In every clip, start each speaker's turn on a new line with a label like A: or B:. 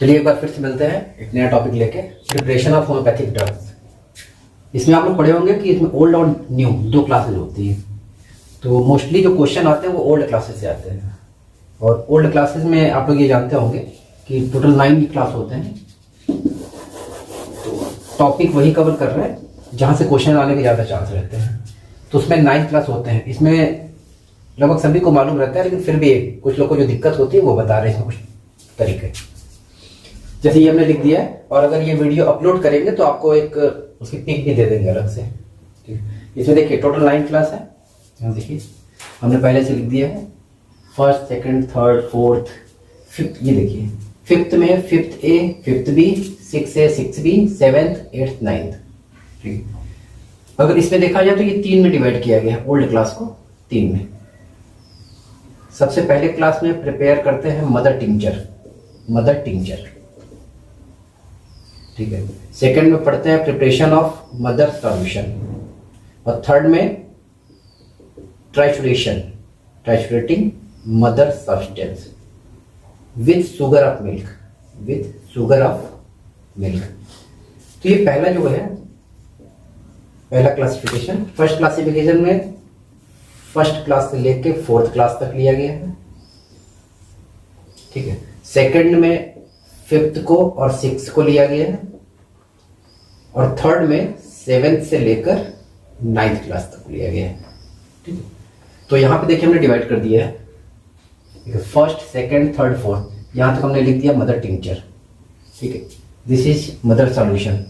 A: चलिए एक बार फिर से मिलते हैं एक नया टॉपिक लेके, प्रिपरेशन ऑफ होम्योपैथिक ड्रग्स। इसमें आप लोग पढ़े होंगे कि इसमें ओल्ड और न्यू दो क्लासेस होती है। तो मोस्टली जो क्वेश्चन आते हैं वो ओल्ड क्लासेस से आते हैं, और ओल्ड क्लासेस में आप लोग ये जानते होंगे कि टोटल 9 क्लास होते हैं। तो टॉपिक वही कवर कर रहे हैं जहाँ से क्वेश्चन आने के ज़्यादा चांस रहते हैं। तो उसमें 9 क्लास होते हैं। इसमें लगभग सभी को मालूम रहता है, लेकिन फिर भी कुछ लोगों को जो दिक्कत होती है वो बता रहे हैं कुछ तरीके। जैसे ये हमने लिख दिया है, और अगर ये वीडियो अपलोड करेंगे तो आपको एक उसकी पिक भी दे देंगे अलग से। इसमें देखिए टोटल 9 क्लास है। यहाँ देखिए हमने पहले से लिख दिया है first, second, third, fourth, fifth. ये देखिए फिफ्थ में फिफ्थ ए, fifth B, 6A, 6B, 7th, 8th, 9th। ठीक है, अगर इसमें देखा जाए तो ये 3 में डिवाइड किया गया है ओल्ड क्लास को 3 में। सबसे पहले क्लास में प्रिपेयर करते हैं मदर टिंचर, ठीक है। सेकंड में पढ़ते हैं प्रिपरेशन ऑफ मदर सॉल्यूशन, और थर्ड में triturating mother substance with sugar of milk. तो ये पहला जो है पहला क्लासिफिकेशन। फर्स्ट क्लासिफिकेशन में फर्स्ट क्लास से लेके 4th क्लास तक लिया गया है, ठीक है। सेकंड में 5th को और 6th को लिया गया है, और थर्ड में 7th से लेकर 9th क्लास तक लिया गया है, ठीक है। तो यहाँ पे देखिए हमने डिवाइड कर दिया है फर्स्ट, सेकंड, थर्ड, फोर्थ। यहाँ तक हमने लिख दिया मदर टिंचर, ठीक है। This is mother solution,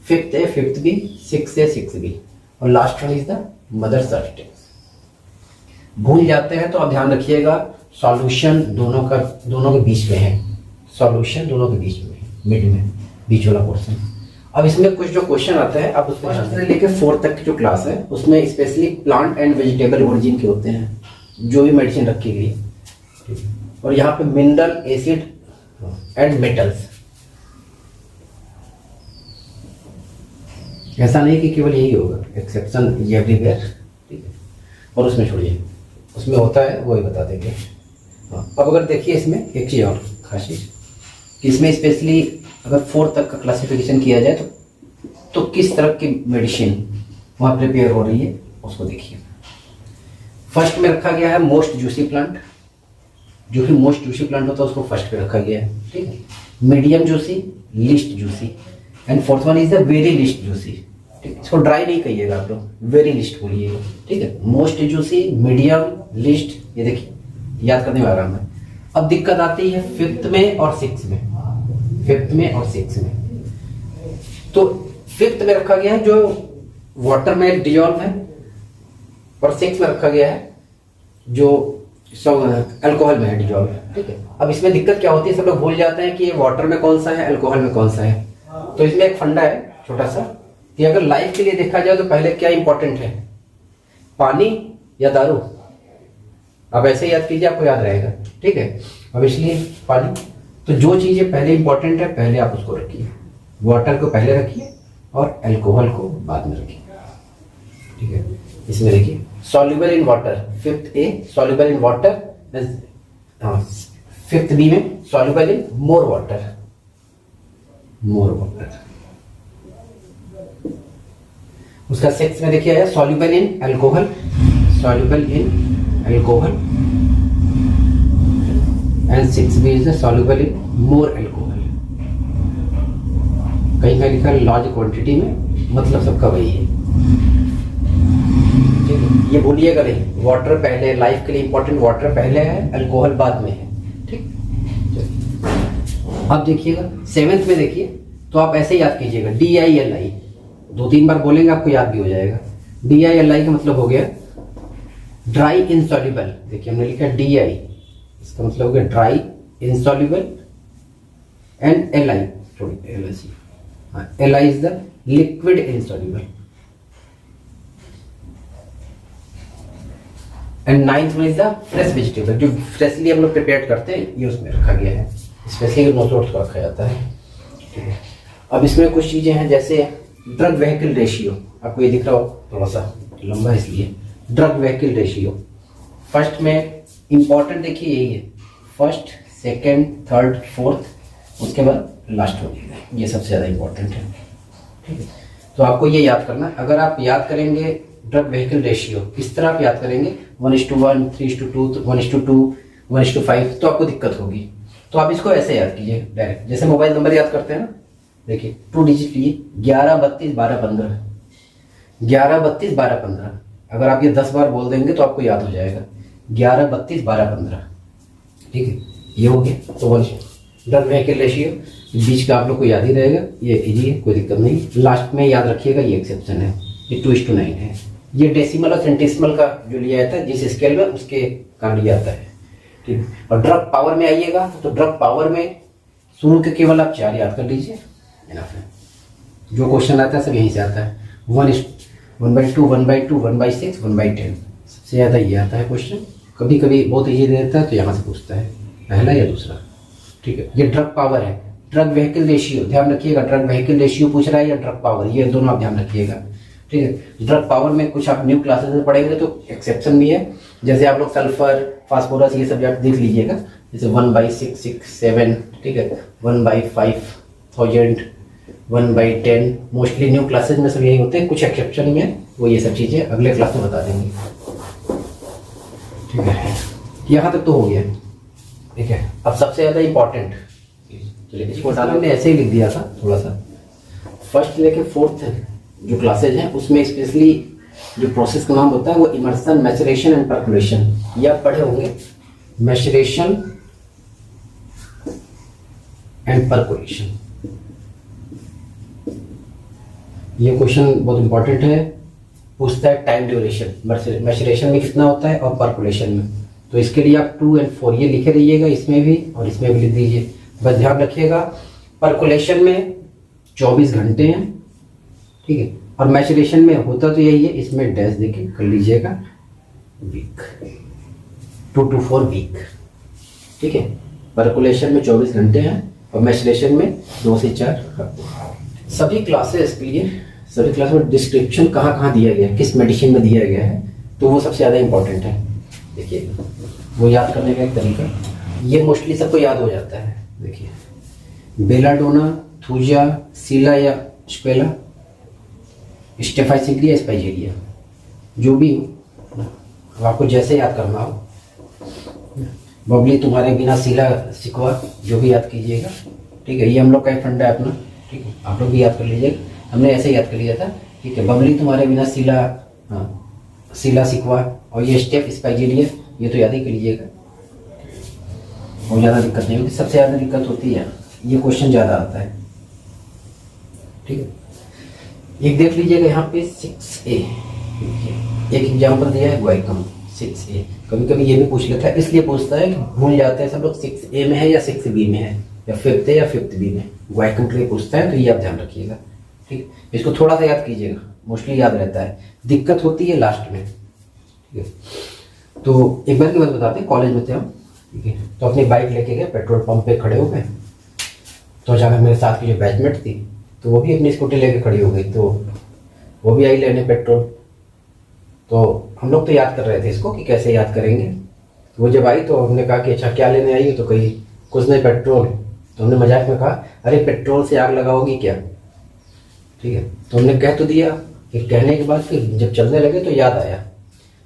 A: 5th A, 5th B, 6A, 6B, और last one is the mother substance. भूल जाते हैं तो आप ध्यान रखिएगा, सॉल्यूशन दोनों के बीच में है, सॉल्यूशन दोनों के बीच में, मिड में, बीच वाला पोर्शन। अब इसमें कुछ जो क्वेश्चन आते हैं, अब उसमें 1 से लेकर 4 तक की जो क्लास है उसमें specially plant and vegetable origin के होते हैं, जो भी मेडिसिन रखी गई है। और यहाँ पे मिनरल, एसिड एंड मेटल्स। ऐसा नहीं कि केवल यही होगा, एक्सेप्शन ये एवरीवेयर, ठीक है। और उसमें छोड़िए, उसमें होता है वही बता देंगे। हाँ, अब अगर देखिए इसमें एक चीज़ और खास चीज़ कि इसमें स्पेशली अगर 4 तक का क्लासिफिकेशन किया जाए तो किस तरह की मेडिसिन वहाँ प्रिपेयर हो रही है उसको देखिए। फर्स्ट में रखा गया है मोस्ट जूसी प्लांट, जो कि मोस्ट जूसी प्लांट होता है उसको फर्स्ट पे रखा गया है, ठीक है। Medium juicy, least juicy, and fourth one is the very least juicy, ठीक है। इसको ड्राई नहीं कहिएगा आप लोग, वेरी लीस्ट बोलिएगा, ठीक है। मोस्ट जूसी, मीडियम, लीस्ट, ये देखिए याद करने में आराम है। अब दिक्कत आती है 5th में और 6th में, 5th में और 6th में। तो 5th में रखा गया है जो वाटर में डिजॉल्व है, और 6th में रखा गया है जो अल्कोहल में है डिजॉल्व, ठीक है। अब इसमें दिक्कत क्या होती है, सब लोग भूल जाते हैं कि ये वाटर में कौन सा है, अल्कोहल में कौन सा है। तो इसमें एक फंडा है छोटा सा कि अगर लाइफ के लिए देखा जाए तो पहले क्या इंपॉर्टेंट है, पानी या दारू। आप ऐसे याद कीजिए, आपको याद रहेगा, ठीक है। अब इसलिए पानी, तो जो चीजें पहले इंपॉर्टेंट है पहले आप उसको रखिए, वाटर को पहले रखिए और अल्कोहल को बाद में रखिए, ठीक है। इसमें देखिए soluble in water, 5th A soluble in water, 5th B में सॉल्युबल इन मोर वाटर। उसका 6th में देखिए है soluble in alcohol, and 6B is the soluble in more alcohol. कहीं का लिखा लार्ज क्वांटिटी में, मतलब सबका वही है, ठीक है। ये भूलिएगा नहीं, वाटर पहले, लाइफ के लिए इंपॉर्टेंट वाटर पहले है, अल्कोहल बाद में है, ठीक। अब देखिएगा 7th में देखिए, तो आप ऐसे याद कीजिएगा DILI, 2-3 बार बोलेंगे आपको याद भी हो जाएगा। DILI का मतलब हो गया ड्राई इनसॉल्युबल। देखिए हमने लिखा DI, इसका मतलब हो गया dry insoluble, and LI, LI is the liquid insoluble, and 9th one is the fresh vegetable, जो फ्रेशली हम लोग प्रिपेयर करते हैं, ये उसमें रखा गया है, स्पेशली नोट को रखा जाता है, ठीक है। अब इसमें कुछ चीजें हैं जैसे ड्रग व्हीकल रेशियो, आपको ये दिख रहा हो थोड़ा सा लंबा इसलिए, ड्रग व्हीकल रेशियो फर्स्ट में इंपॉर्टेंट देखिए यही है, फर्स्ट, सेकेंड, थर्ड, फोर्थ, उसके बाद लास्ट हो जाएगा। ये सबसे ज़्यादा इंपॉर्टेंट है, ठीक है। तो आपको ये याद करना है। अगर आप याद करेंगे ड्रग व्हीकल रेशियो, किस तरह आप याद करेंगे 1:1, 3:2, 1:2, 1:5, तो आपको दिक्कत होगी। तो आप इसको ऐसे याद कीजिए डायरेक्ट, जैसे मोबाइल नंबर याद करते हैं ना। देखिए 2 डिजिट लिए 11 32 12 15, 11 32 12 15। अगर आप ये 10 बार बोल देंगे तो आपको याद हो जाएगा 11 32 12 15, ठीक है। ये हो गया। तो ड्रग व्हीकल रेशियो बीच का आप लोग को याद ही रहेगा, ये इजी है, कोई दिक्कत नहीं। लास्ट में याद रखिएगा ये एक्सेप्शन है, ये 2:9 है। ये डेसिमल और सेंटिसिमल का जो लिया जाता है जिस स्केल में, उसके कारण आता है, ठीक है। और ड्रग पावर में आइएगा तो ड्रग पावर में शुरू के केवल आप 4 याद कर लीजिए, जो क्वेश्चन आता है सब यहीं से आता है। 1:2, 1/2, 1/6, 1/10, सबसे ज़्यादा ये आता है क्वेश्चन। कभी कभी बहुत ईजी दे देता है तो यहाँ से पूछता है पहला या दूसरा, ठीक है। ये ड्रग पावर है। ड्रग व्हीकल रेशियो ध्यान रखिएगा, ड्रग व्हीकल रेशियो पूछ रहा है या ड्रग पावर, ये दोनों आप ध्यान रखिएगा, ठीक है। ड्रग पावर में कुछ आप न्यू क्लासेस में पढ़ेंगे तो एक्सेप्शन भी है, जैसे आप लोग सल्फर, फास्फोरस ये सब्जेक्ट देख लीजिएगा, जैसे 1/667, ठीक है, 1/5000, 1/10, मोस्टली न्यू क्लासेज में सब यही होते हैं। कुछ एक्सेप्शन में वो ये सब चीज़ें अगले क्लास में बता देंगे, ठीक है। यहाँ तक तो हो गया, ठीक है। अब सबसे ज़्यादा इंपॉर्टेंट, चलिए इसको हमने ऐसे ही लिख दिया था थोड़ा सा, फर्स्ट लेके फोर्थ जो क्लासेज हैं उसमें स्पेशली जो प्रोसेस का नाम होता है वो इमर्सन, मैचुरेशन एंड परकुलेशन, ये आप पढ़े होंगे। मैचुरेशन एंड परकुलेशन, ये क्वेश्चन बहुत इंपॉर्टेंट है, पूछता है टाइम ड्यूरेशन मैचुरेशन में कितना होता है और परकुलेशन में। तो इसके लिए आप 2 और 4 ये लिखे रहिएगा, इसमें भी और इसमें भी लिख दीजिए। बस ध्यान रखिएगा परकुलेशन में 24 घंटे हैं, ठीक है, और मैचुरेशन में होता तो यही है, इसमें डैश देके कर लीजिएगा वीक, 2 to 4 वीक, ठीक है। परकुलेशन में 24 घंटे हैं और मैचुरेशन में 2 से 4 हफ्ते। सभी क्लासेस के लिए, सभी क्लास में डिस्क्रिप्शन कहाँ कहाँ दिया गया है, किस मेडिसिन में दिया गया है, तो वो सबसे ज़्यादा इंपॉर्टेंट है। देखिए वो याद करने का एक तरीका, ये मोस्टली सबको याद हो जाता है। देखिए बेलाडोना, थूजा, सीला या स्पेला, स्टेफाइसिग्लिया, स्पाइजेरिया, जो भी हो आपको जैसे याद करना हो। बबली तुम्हारे बिना सीला सिकवा, जो भी याद कीजिएगा, ठीक है। ये हम लोग का एक फंडा है अपना, ठीक है, आप लोग भी याद कर लीजिएगा। हमने ऐसे याद कर लिया था, ठीक है। बबली तुम्हारे बिना सीला, हाँ, सीला सिकवा, और ये स्टेफ स्पाइजेरिया, ये तो याद ही कर लीजिएगा, और ज़्यादा दिक्कत नहीं होगी। सबसे ज़्यादा दिक्कत होती है, ये क्वेश्चन ज़्यादा आता है, ठीक है। एक देख लीजिएगा यहाँ पे 6A, एक एग्जाम्पल दिया है ग्वाइकम 6A। कभी कभी ये भी पूछ लेता है, इसलिए पूछता है कि भूल जाते हैं सब लोग 6A में है या 6B में है, या 5th है या 5th B में। ग्वाइकम के लिए पूछता है, तो ये आप ध्यान रखिएगा, ठीक। इसको थोड़ा सा याद कीजिएगा, मोस्टली याद रहता है, दिक्कत होती है लास्ट में, ठीक है। तो एक बार की बात बताते हैं, कॉलेज में थे हम, ठीक है, तो अपनी बाइक लेके गए, पेट्रोल पंप पे खड़े हो गए, तो अचानक मेरे साथ की जो बैचमेट थी तो वो भी अपनी स्कूटी लेके खड़ी हो गई, तो वो भी आई लेने पेट्रोल। तो हम लोग तो याद कर रहे थे इसको कि कैसे याद करेंगे। तो वो जब आई तो हमने कहा कि अच्छा क्या लेने आई हो, तो कही कुछ नहीं पेट्रोल। तो हमने मजाक में कहा अरे पेट्रोल से आग लगाओगी क्या, ठीक है। तो हमने कह तो दिया, फिर कहने के बाद फिर जब चलने लगे तो याद आया,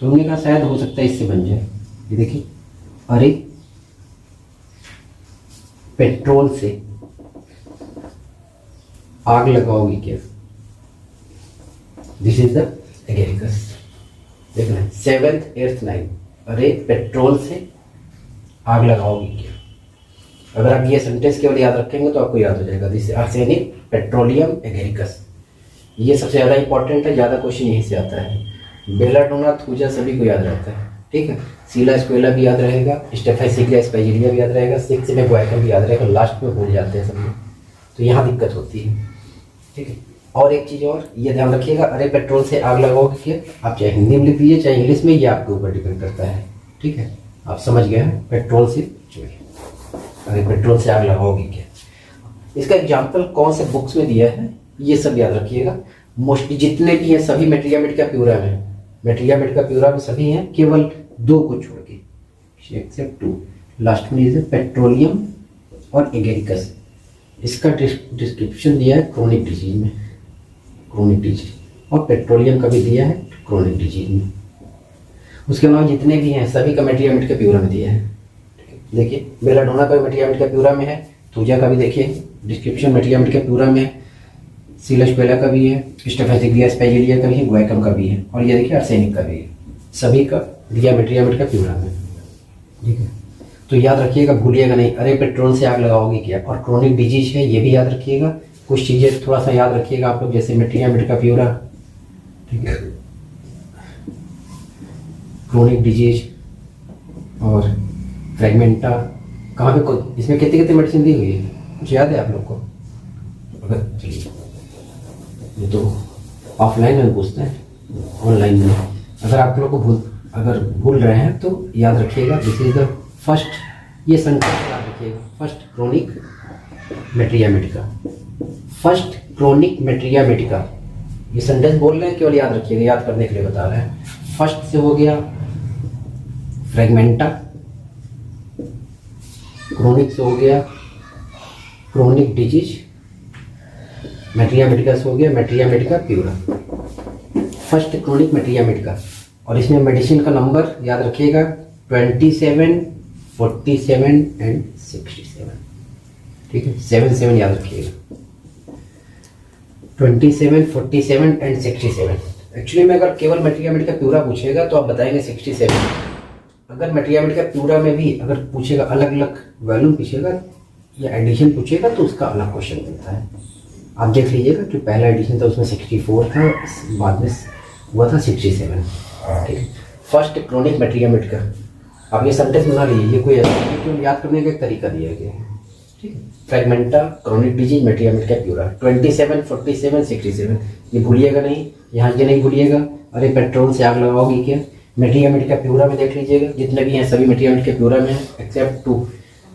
A: तो हमने कहा शायद हो सकता है इससे बन जाए। ये देखिए, अरे पेट्रोल से आग लगाओगी क्या, दिस इज द एगेरिकस। देखना 7th 8th 9th, अरे पेट्रोल से आग लगाओगी क्या। अगर आप ये सेंटेंस केवल याद रखेंगे तो आपको याद हो जाएगा, दिस आर्सेनिक पेट्रोलियम एगेरिकस। ये सबसे ज़्यादा इंपॉर्टेंट है, ज़्यादा क्वेश्चन यहीं से आता है। बेलाडोना, थूजा सभी को याद रहता है, ठीक है। सीला स्क्वेला भी याद रहेगा, स्टेफाइसिग्लिया स्पाइजेरिया भी याद रहेगा, 6 में ग्वाइकम भी याद रहेगा, लास्ट में भूल जाते हैं सब लोग, तो यहाँ दिक्कत होती है, ठीक है। और एक चीज़ और ये ध्यान रखिएगा, अरे पेट्रोल से आग लगाओगे क्या, आप चाहे हिंदी में लिख दीजिए चाहे इंग्लिश में, ये आपके ऊपर डिपेंड करता है, ठीक है। आप समझ गए हैं, पेट्रोल से अरे पेट्रोल से आग लगाओगे क्या। इसका एग्जाम्पल कौन से बुक्स में दिया है ये सब याद रखिएगा। मोस्टली जितने भी हैं सभी मेटेरिया मेडिका प्यूरा में, मेटेरिया मेडिका प्यूरा में सभी हैं, केवल 2 को छोड़ के, एक्सेप्ट 2, लास्ट में पेट्रोलियम और एगेरिकस, इसका डिस्क्रिप्शन दिया है क्रोनिक डिजीज में, क्रोनिक डिजीज, और पेट्रोलियम का भी दिया है क्रोनिक डिजीज में। उसके अलावा जितने भी हैं सभी का मेट्रियामिड का प्यूरा में दिया है। देखिए बेलाडोना का भी मेट्रियामिड का प्यूरा में है, थूजा का भी देखिए डिस्क्रिप्शन मेट्रियामिड का प्यूरा में है, सीलशपेला का भी है, स्टेफेसिडिया स्पेजिलिया का भी है, गुएकम का भी है, और ये देखिए आर्सेनिक का भी है। सभी का दिया मेट्रियामिड का प्यूरा में। ठीक है, तो याद रखिएगा, भूलिएगा नहीं, अरे पेट्रोल से आग लगाओगे क्या, और क्रोनिक डिजीज है ये भी याद रखिएगा। कुछ चीज़ें थोड़ा सा याद रखिएगा आप लोग, जैसे मेट्रियामिड का प्यूरा, ठीक है, क्रोनिक डिजीज और फ्रेगमेंटा। कहाँ पे इसमें कितनी कितनी मेडिसिन दी हुई है, कुछ याद है आप लोग को? अगर चलिए ये तो ऑफलाइन में पूछते हैं, ऑनलाइन में अगर आप लोग को भूल रहे हैं तो याद रखिएगा, दिस इज द फर्स्ट, ये सेंटेंस याद रखिएगा, फर्स्ट क्रोनिक मेट्रियामिडिका, फर्स्ट क्रोनिक मेट्रियामिडिका। ये सेंटेंस बोल रहे हैं, केवल याद रखिएगा, याद करने के लिए बता रहे हैं। फर्स्ट से हो गया फ्रेगमेंटा, क्रोनिक से हो गया क्रोनिक डिजीज, मेट्रियामिडिका से हो गया मेट्रियामिडिका प्यूरा, फर्स्ट क्रोनिक मेट्रियामिडिका। और इसमें मेडिसिन का नंबर याद रखिएगा 27, 47 एंड 67। ठीक है, 7 याद रखिएगा, 27, 47 एंड 67। एक्चुअली में अगर केवल मेट्रियामिडिका प्यूरा पूछेगा तो आप बताएंगे 67। अगर मेट्रियामिडिका प्यूरा में भी अगर पूछेगा, अलग अलग वैल्यूम पूछेगा या एडिशन पूछेगा तो उसका अलग क्वेश्चन मिलता है। आप देख लीजिएगा कि पहला एडिशन था उसमें 64 था, बाद में हुआ था 67। ठीक है, फर्स्ट क्रोनिक मेट्रियामिडिका। आप ये सेंटेंस बना लीजिए, ये कोई ऐसा याद करने का एक तरीका दिया गया है। ठीक है, फ्रेगमेंटा, क्रोनिक डिजीज, मेट्रियामिडिका प्यूरा, 27, 47, 67। ये भूलिएगा नहीं, यहाँ ये नहीं भूलिएगा, अरे पेट्रोल से आग लगाओगी क्या। मेट्रियामिडिका प्यूरा में देख लीजिएगा, जितने भी हैं सभी मेट्रियामिडिका प्यूरा में है, एक्सेप्ट 2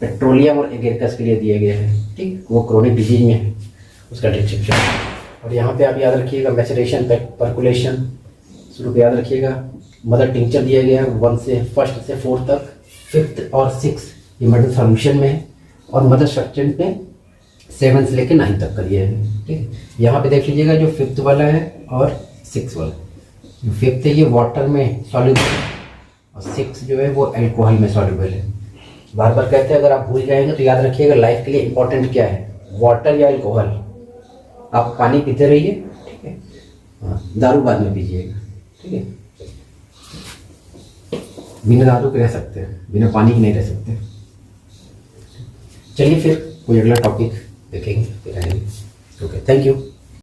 A: पेट्रोलियम और एगेरिकस के लिए दिए गए हैं। ठीक, वो क्रोनिक डिजीज में है, उसका डिस्क्रिप्शन। और यहाँ पे आप याद रखिएगा मैचुरेशन, पर्कुलेशन शुरू पे याद रखिएगा। मदर टिंचर दिया गया है 1 से 1 से 4 तक, 5th और 6th ये मदर सॉल्यूशन में है, और मदर स्ट्रक्चर पे 7 से लेकर 9 तक का दिया है। ठीक है, यहाँ पे देख लीजिएगा जो 5th वाला है और 6th वाला। जो 5th है ये वाटर में सॉल्युबल है, और 6 जो है वो अल्कोहल में सॉल्युबल है। बार बार कहते हैं, अगर आप भूल जाएंगे तो याद रखिएगा लाइफ के लिए इंपॉर्टेंट क्या है, वाटर या अल्कोहल। आप पानी पीते रहिए, ठीक है, हाँ, दारू बाद में पीजिएगा। ठीक है, बिना दारू के रह सकते हैं, बिना पानी के नहीं रह सकते। चलिए फिर कोई अगला टॉपिक देखेंगे, फिर आएंगे। Okay, thank you.